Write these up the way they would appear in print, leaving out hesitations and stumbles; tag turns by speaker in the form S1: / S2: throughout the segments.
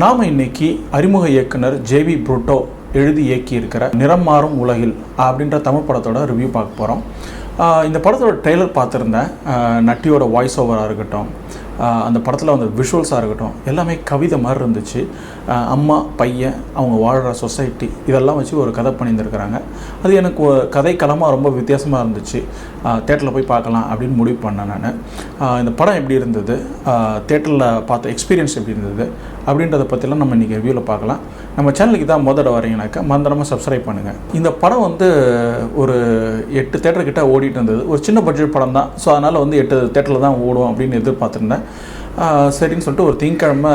S1: நாம் இன்னைக்கு அறிமுக இயக்குனர் ஜேவி புரூட்டோ எழுதி இயக்கி இருக்கிற நிறம் மாறும் உலகில் அப்படின்ற தமிழ் படத்தோட ரிவ்யூ பார்க்க போகிறோம். இந்த படத்தோட ட்ரெய்லர் பார்த்துருந்தேன். நட்டியோட வாய்ஸ் ஓவராக இருக்கட்டும், அந்த படத்தில் வந்து விஷுவல்ஸாக இருக்கட்டும், எல்லாமே கவிதை மாதிரி இருந்துச்சு. அம்மா பையன் அவங்க வாழ்கிற சொசைட்டி இதெல்லாம் வச்சு ஒரு கதை பண்ணியிருந்துருக்கிறாங்க. அது எனக்கு கதை களமாக ரொம்ப வித்தியாசமாக இருந்துச்சு. தேட்டரில் போய் பார்க்கலாம் அப்படின்னு முடிவு பண்ணேன் நான். இந்த படம் எப்படி இருந்தது, தேட்டரில் பார்த்த எக்ஸ்பீரியன்ஸ் எப்படி இருந்தது அப்படின்றத பற்றிலாம் நம்ம இன்றைக்கி ரிவ்யூவில் பார்க்கலாம். நம்ம சேனலுக்கு தான் முதல்ல வரீங்கனாக்கா மறந்துடாமல் சப்ஸ்கிரைப் பண்ணுங்கள். இந்த படம் வந்து ஒரு 8 தேட்டர்கிட்ட ஓடிட்டு இருந்தது. ஒரு சின்ன பட்ஜெட் படம் தான். ஸோ அதனால் வந்து 8 தேட்டரில் தான் ஓடும் அப்படின்னு எதிர்பார்த்துருந்தேன். சரின்னு சொல்லிட்டு ஒரு திங்கக்கிழமை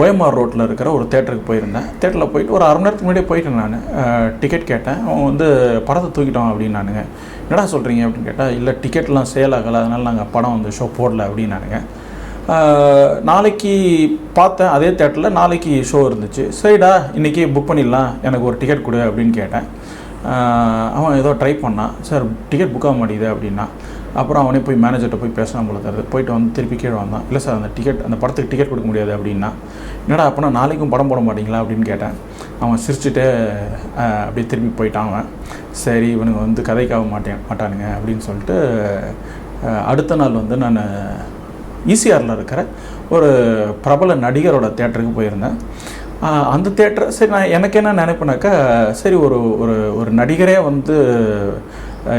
S1: ஓஎம்ஆர் ரோட்டில் இருக்கிற ஒரு தேட்டருக்கு போயிருந்தேன். தேட்டரில் போயிட்டு ஒரு 1/2 மணி நேரத்துக்கு முன்னாடியே போயிட்டேன். நான் டிக்கெட் கேட்டேன். அவன் வந்து படத்தை தூக்கிட்டோம் அப்படின்னானுங்க. என்னடா சொல்கிறீங்க அப்படின்னு கேட்டால், இல்லை டிக்கெட்லாம் சேல் ஆகலை, அதனால் நாங்கள் படம் வந்து ஷோ போடல அப்படின்னானுங்க. நாளைக்கு பார்த்தேன் அதே தேட்டரில், நாளைக்கு ஷோ இருந்துச்சு. சரிடா இன்றைக்கி புக் பண்ணிடலாம், எனக்கு ஒரு டிக்கெட் கொடு அப்படின்னு கேட்டேன். அவன் ஏதோ ட்ரை பண்ணான். சார் டிக்கெட் புக் ஆக மாட்டேங்குது அப்படின்னா. அப்புறம் அவனே போய் மேனேஜர்கிட்ட போய் பேசினா போல தருது. போயிட்டு வந்து திருப்பி கீழே வந்தான். இல்லை சார் அந்த படத்துக்கு டிக்கெட் கொடுக்க முடியாது அப்படின்னா. என்னடா அப்போனா நாளைக்கும் படம் போட மாட்டிங்களா அப்படின்னு கேட்டேன். அவன் சிரிச்சுட்டே அப்படியே திரும்பி போயிட்டான். அவன் சரி இவனுக்கு வந்து கதைக்காக மாட்டானுங்க அப்படின்னு சொல்லிட்டு அடுத்த நாள் வந்து நான் ஈசிஆரில் இருக்கிற ஒரு பிரபல நடிகரோட தேட்டருக்கு போயிருந்தேன். அந்த தேட்டர் சரி, நான் எனக்கு என்ன நினைப்பேனாக்கா, சரி ஒரு நடிகரே வந்து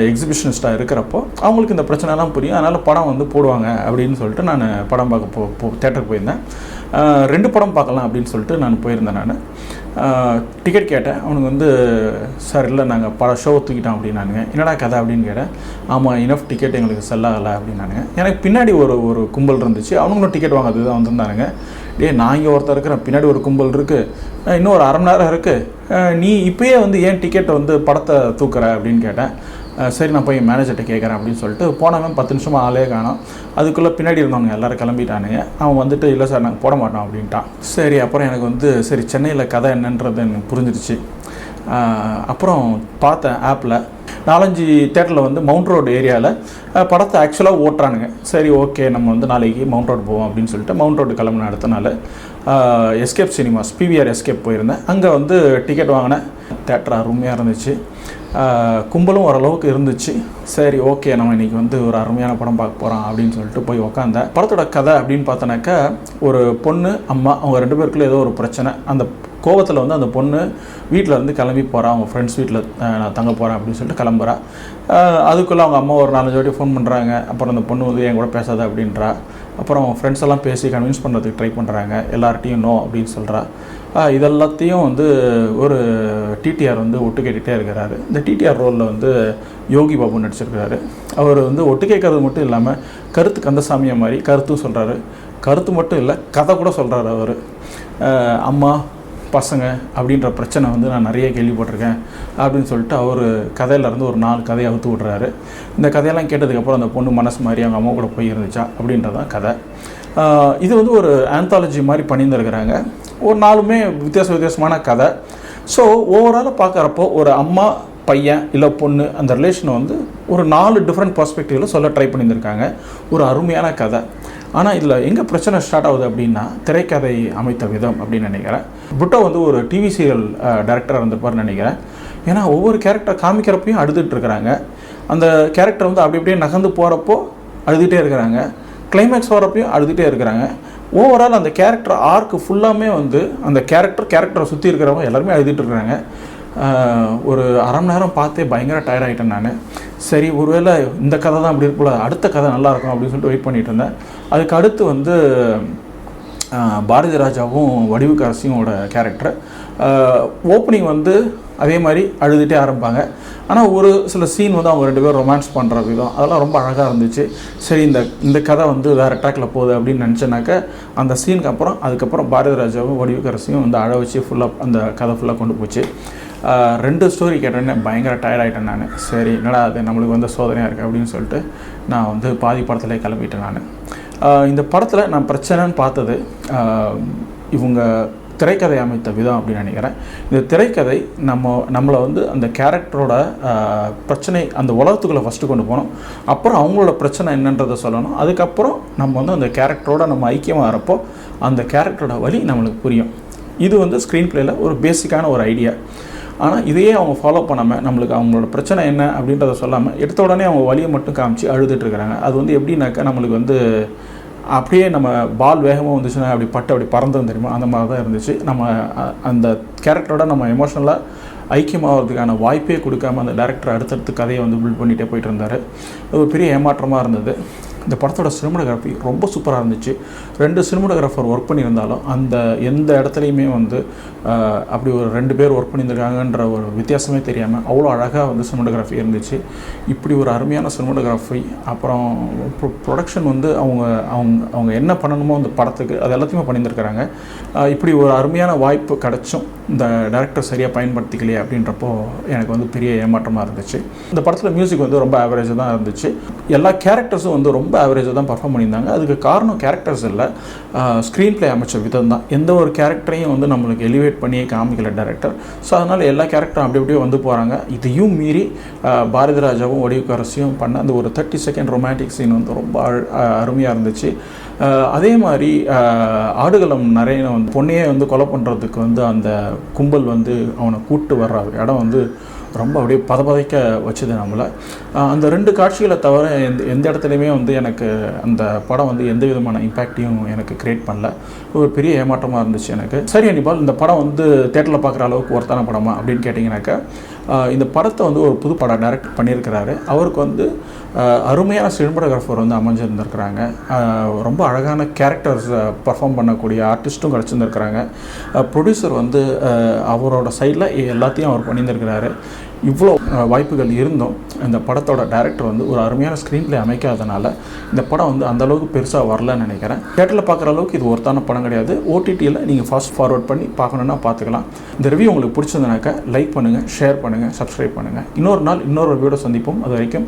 S1: எக்ஸிபிஷனிஸ்ட்டாக இருக்கிறப்போ அவங்களுக்கு இந்த பிரச்சனைலாம் புரியும், அதனால் படம் வந்து போடுவாங்க அப்படின்னு சொல்லிட்டு நான் படம் பார்க்க தேட்டருக்கு போயிருந்தேன். 2 படம் பார்க்கலாம் அப்படின்னு சொல்லிட்டு நான் போயிருந்தேன். நான் டிக்கெட் கேட்டேன். அவனுக்கு வந்து சார் இல்லை நாங்கள் ஷோவை தூக்கிட்டோம் அப்படின்னானுங்க. என்னடா கதை அப்படின்னு கேட்டேன். ஆமாம் இனஃப் டிக்கெட் எங்களுக்கு செல் ஆகலை அப்படின்னானுங்க. எனக்கு பின்னாடி ஒரு கும்பல் இருந்துச்சு. அவங்களும் டிக்கெட் வாங்கிறது தான் வந்திருந்தானுங்க. நான் இங்கே ஒருத்தர் இருக்கிறேன், பின்னாடி ஒரு கும்பல் இருக்குது, இன்னும் ஒரு 1/2 மணி நேரம் இருக்குது, நீ இப்போயே வந்து ஏன் டிக்கெட்டை வந்து படத்தை தூக்குற அப்படின்னு கேட்டேன். சரி நான் போய் மேனேஜர்கிட்ட கேட்குறேன் அப்படின்னு சொல்லிட்டு போனவன் 10 நிமிஷமாக ஆளே காணோம். அதுக்குள்ளே பின்னாடி இருந்தவங்க எல்லோரும் கிளம்பிட்டானுங்க. அவன் வந்துட்டு இல்லை சார் நாங்கள் போட மாட்டோம் அப்படின்ட்டான். சரி அப்புறம் எனக்கு வந்து சரி சென்னையில் கதை என்னன்றது எனக்கு புரிஞ்சிருச்சு. அப்புறம் பார்த்தேன் ஆப்பில் 4-5 தேட்டரில் வந்து மவுண்ட் ரோடு ஏரியாவில் படத்தை ஆக்சுவலாக ஓட்டுறானுங்க. சரி ஓகே நம்ம வந்து நாளைக்கு மவுண்ட் ரோடு போவோம் அப்படின்னு சொல்லிட்டு மவுண்ட் ரோடு கிளம்புன அடுத்த நாள் எஸ்கேப் சினிமாஸ் பிவிஆர் எஸ்கேப் போயிருந்தேன். அங்கே வந்து டிக்கெட் வாங்கினேன். தேட்டர் அருமையாக இருந்துச்சு, கும்பலும் ஓரளவுக்கு இருந்துச்சு. சரி ஓகே நம்ம இன்றைக்கி வந்து ஒரு அருமையான படம் பார்க்க போகிறோம் அப்படின்னு சொல்லிட்டு போய் உக்காந்தேன். படத்தோட கதை அப்படின்னு பார்த்தோன்னாக்கா, ஒரு பொண்ணு அம்மா அவங்க 2 பேருக்குள்ளே ஏதோ ஒரு பிரச்சனை. அந்த கோவத்தில் வந்து அந்த பொண்ணு வீட்டில் இருந்து கிளம்பி போகிறான். அவங்க ஃப்ரெண்ட்ஸ் வீட்டில் நான் தங்க போகிறேன் அப்படின்னு சொல்லிட்டு கிளம்புறா. அதுக்குள்ளே அவங்க அம்மா ஒரு 4-5 வாட்டி ஃபோன் பண்ணுறாங்க. அப்புறம் அந்த பொண்ணு வந்து என் கூட பேசாத அப்படின்றா. அப்புறம் அவங்க ஃப்ரெண்ட்ஸ் எல்லாம் பேசி கன்வின்ஸ் பண்ணுறதுக்கு ட்ரை பண்ணுறாங்க. எல்லார்ட்டையும் நோ அப்படின்னு சொல்கிறா. இதெல்லாத்தையும் வந்து ஒரு டிடிஆர் வந்து ஒட்டு கேட்டுகிட்டே இருக்கிறாரு. இந்த டிடிஆர் ரோலில் வந்து யோகி பாபு நடிச்சிருக்கிறாரு. அவர் வந்து ஒட்டு கேட்கறது மட்டும் இல்லாமல் கருத்து கந்தசாமியை மாதிரி கருத்தும் சொல்கிறாரு. கருத்து மட்டும் இல்லை கதை கூட சொல்கிறாரு. அவர் அம்மா பசங்க அப்படின்ற பிரச்சனை வந்து நான் நிறைய கேள்விப்பட்டிருக்கேன் அப்படின்னு சொல்லிட்டு அவர் கதையிலேருந்து ஒரு 4 கதையை அவுத்து விட்றாரு. இந்த கதையெல்லாம் கேட்டதுக்கப்புறம் அந்த பொண்ணு மனசு மாதிரி அவங்க அம்மா கூட போய் இருந்துச்சா அப்படின்றதான் கதை. இது வந்து ஒரு ஆந்தாலஜி மாதிரி பண்ணியிருந்துருக்கிறாங்க. ஒரு 4மே வித்தியாசமான கதை. ஸோ ஓவராலாக பார்க்குறப்போ ஒரு அம்மா பையன் இல்லை பொண்ணு அந்த ரிலேஷனை வந்து ஒரு 4 டிஃப்ரெண்ட் பர்ஸ்பெக்டிவில் சொல்ல ட்ரை பண்ணியிருந்திருக்காங்க. ஒரு அருமையான கதை. ஆனால் இதில் எங்கே பிரச்சனை ஸ்டார்ட் ஆகுது அப்படின்னா, திரைக்கதை அமைத்த விதம் அப்படின்னு நினைக்கிறேன். புரூட்டோ வந்து ஒரு டிவி சீரியல் டைரக்டராக இருந்திருப்பார்னு நினைக்கிறேன். ஏன்னா ஒவ்வொரு கேரக்டர் காமிக்கிறப்பையும் அழுதுட்டு இருக்கிறாங்க. அந்த கேரக்டர் வந்து அப்படி அப்படியே நகர்ந்து போகிறப்போ அழுதுகிட்டே இருக்கிறாங்க. கிளைமேக்ஸ் வரப்பையும் அழுதுகிட்டே இருக்கிறாங்க. ஓவரால் அந்த கேரக்டர் ஆர்க்கு ஃபுல்லாமே வந்து அந்த கேரக்டரை சுற்றி இருக்கிறவங்க எல்லாருமே அழுதுட்டு இருக்கிறாங்க. ஒரு 1/2 மணி நேரம் பார்த்தே பயங்கர டயர்ட் ஆகிட்டேன் நான். சரி ஒருவேளை இந்த கதை தான் அப்படி இருக்குல்ல, அடுத்த கதை நல்லாயிருக்கும் அப்படின்னு சொல்லிட்டு வெயிட் பண்ணிகிட்டு இருந்தேன். அதுக்கு அடுத்து வந்து பாரதி ராஜாவும் வடிவுக்கரசியோட கேரக்டர் ஓப்பனிங் வந்து அதே மாதிரி அழுதுகிட்டே ஆரம்பிப்பாங்க. ஆனால் ஒரு சில சீன் வந்து அவங்க 2 பேரும் ரொமான்ஸ் பண்ணுற விதம் அதெல்லாம் ரொம்ப அழகாக இருந்துச்சு. சரி இந்த கதை வந்து வேறு ட்ராக்கில் போகுது அப்படின்னு நினச்சேனாக்க அந்த சீனுக்கு அதுக்கப்புறம் பாரதி ராஜாவும் வடிவுக்கரசியும் வந்து அழ வச்சு ஃபுல்லாக அந்த கதை ஃபுல்லாக கொண்டு போச்சு. 2 ஸ்டோரி கேட்டோன்னே பயங்கர டயர்ட் ஆகிட்டேன் நான். சரி என்னடா அது நம்மளுக்கு வந்து சோதனையாக இருக்குது அப்படின்னு சொல்லிட்டு நான் வந்து பாதி படத்துலேயே கிளம்பிட்டேன் நான். இந்த படத்தில் நான் பிரச்சனைன்னு பார்த்தது, இவங்க திரைக்கதை அமைத்த விதம் அப்படின்னு நினைக்கிறேன். இந்த திரைக்கதை நம்மளை வந்து அந்த கேரக்டரோட பிரச்சனை அந்த உலகத்துக்குள்ளே ஃபஸ்ட்டு கொண்டு போகணும். அப்புறம் அவங்களோட பிரச்சனை என்னன்றதை சொல்லணும். அதுக்கப்புறம் நம்ம வந்து அந்த கேரக்டரோட நம்ம ஐக்கியமாக இருப்போ அந்த கேரக்டரோட வழி நம்மளுக்கு புரியும். இது வந்து ஸ்க்ரீன் பிளேயில் ஒரு பேசிக்கான ஒரு ஐடியா. ஆனால் இதையே அவங்க ஃபாலோ பண்ணாமல் நம்மளுக்கு அவங்களோட பிரச்சனை என்ன அப்படின்றத சொல்லாமல் எடுத்த உடனே அவங்க வழியை மட்டும் காமிச்சு அழுதுட்டுருக்குறாங்க. அது வந்து எப்படின்னாக்கா நம்மளுக்கு வந்து அப்படியே நம்ம பால் வேகமாக வந்துச்சுன்னா அப்படி பட்டு அப்படி பறந்தோம் தெரியுமா, அந்த மாதிரி தான் இருந்துச்சு. நம்ம அந்த கேரக்டரோட நம்ம எமோஷ்னலாக ஐக்கியமாகிறதுக்கான வாய்ப்பே கொடுக்காம அந்த டேரக்டர் அடுத்தடுத்து கதையை வந்து பில்ட் பண்ணிகிட்டே போயிட்டு இருந்தார். அது ஒரு பெரிய ஏமாற்றமாக இருந்தது. இந்த படத்தோட சினிமாட்டோகிராஃபி ரொம்ப சூப்பராக இருந்துச்சு. 2 சினிமாட்டோகிராஃபர் ஒர்க் பண்ணியிருந்தாலும் அந்த எந்த இடத்துலையுமே வந்து அப்படி ஒரு 2 பேர் ஒர்க் பண்ணியிருக்காங்கன்ற ஒரு வித்தியாசமே தெரியாமல் அவ்வளோ அழகாக வந்து சினிமாட்டோகிராஃபி இருந்துச்சு. இப்படி ஒரு அருமையான சினிமாட்டோகிராஃபி, அப்புறம் ப்ரொடக்ஷன் வந்து அவங்க என்ன பண்ணணுமோ அந்த படத்துக்கு அது எல்லாத்தையுமே பண்ணியிருந்துருக்கிறாங்க. இப்படி ஒரு அருமையான வாய்ப்பு கிடச்சும் இந்த டைரக்டர் சரியாக பயன்படுத்திக்கலையே அப்படின்றப்போ எனக்கு வந்து பெரிய ஏமாற்றமாக இருந்துச்சு. இந்த படத்தில் மியூசிக் வந்து ரொம்ப ஆவரேஜாக தான் இருந்துச்சு. எல்லா கேரக்டர்ஸும் வந்து ரொம்ப ஆவரேஜாக தான் பர்ஃபார்ம் பண்ணியிருந்தாங்க. அதுக்கு காரணம் கேரக்டர்ஸ் இல்லை, ஸ்க்ரீன் பிளே அமைச்ச விதம் தான். எந்த ஒரு கேரக்டரையும் வந்து நம்மளுக்கு எலிவேட் பண்ணியே காமிக்கல டைரக்டர். ஸோ அதனால் எல்லா கேரக்டரும் அப்படி அப்படியே வந்து போகிறாங்க. இதையும் மீறி பாரதிராஜாவும் வடிவுக்கரசியும் பண்ண அந்த ஒரு 30 செகண்ட் ரொமான்டிக் சீன் வந்து ரொம்ப அருமையாக இருந்துச்சு. அதே மாதிரி ஆடுகளம் நிறைய வந்து பொண்ணையே வந்து கொலை பண்ணுறதுக்கு வந்து அந்த கும்பல் வந்து அவனை கூப்பிட்டு வர்ற இடம் வந்து ரொம்ப அப்படியே பதப்பதைக்க வச்சுது நம்மளை. அந்த 2 காட்சிகளை தவிர எந்த இடத்துலையுமே வந்து எனக்கு அந்த படம் வந்து எந்த விதமான இம்பேக்டையும் எனக்கு க்ரியேட் பண்ணல. ஒரு பெரிய ஏமாற்றமாக இருந்துச்சு எனக்கு. சரி அனிபால், இந்த படம் வந்து தேட்டரில் பார்க்குற அளவுக்கு ஒருத்தான படமா அப்படின்னு கேட்டிங்கனாக்கா, இந்த படத்தை வந்து ஒரு புது படம் டைரக்ட் பண்ணியிருக்கிறாரு. அவருக்கு வந்து அருமையான சினிமாட்டோகிராஃபர் வந்து அமைஞ்சிருந்துருக்கிறாங்க. ரொம்ப அழகான கேரக்டர்ஸ் பர்ஃபார்ம் பண்ணக்கூடிய ஆர்டிஸ்ட்டும் கிடச்சிருந்துருக்கிறாங்க. ப்ரொடியூசர் வந்து அவரோட சைடில் எல்லாத்தையும் அவர் பண்ணியிருந்துருக்கிறாரு. இவ்வளோ வாய்ப்புகள் இருந்தும் இந்த படத்தோட டைரக்டர் வந்து ஒரு அருமையான ஸ்க்ரீன் பிளே அமைக்காதனால இந்த படம் வந்து அந்தளவுக்கு பெருசாக வரலன்னு நினைக்கிறேன். தேட்டரில் பார்க்குற அளவுக்கு இது ஒருத்தான படம் கிடையாது. ஓடிடியில் நீங்கள் ஃபாஸ்ட் ஃபார்வர்ட் பண்ணி பார்க்கணுன்னா பார்த்துக்கலாம். இந்த ரிவ்யூ உங்களுக்கு பிடிச்சதுனாக்கா லைக் பண்ணுங்கள், ஷேர் பண்ணுங்கள், சப்ஸ்கிரைப் பண்ணுங்கள். இன்னொரு நாள் இன்னொரு வீடியோ சந்திப்போம். அது வரைக்கும்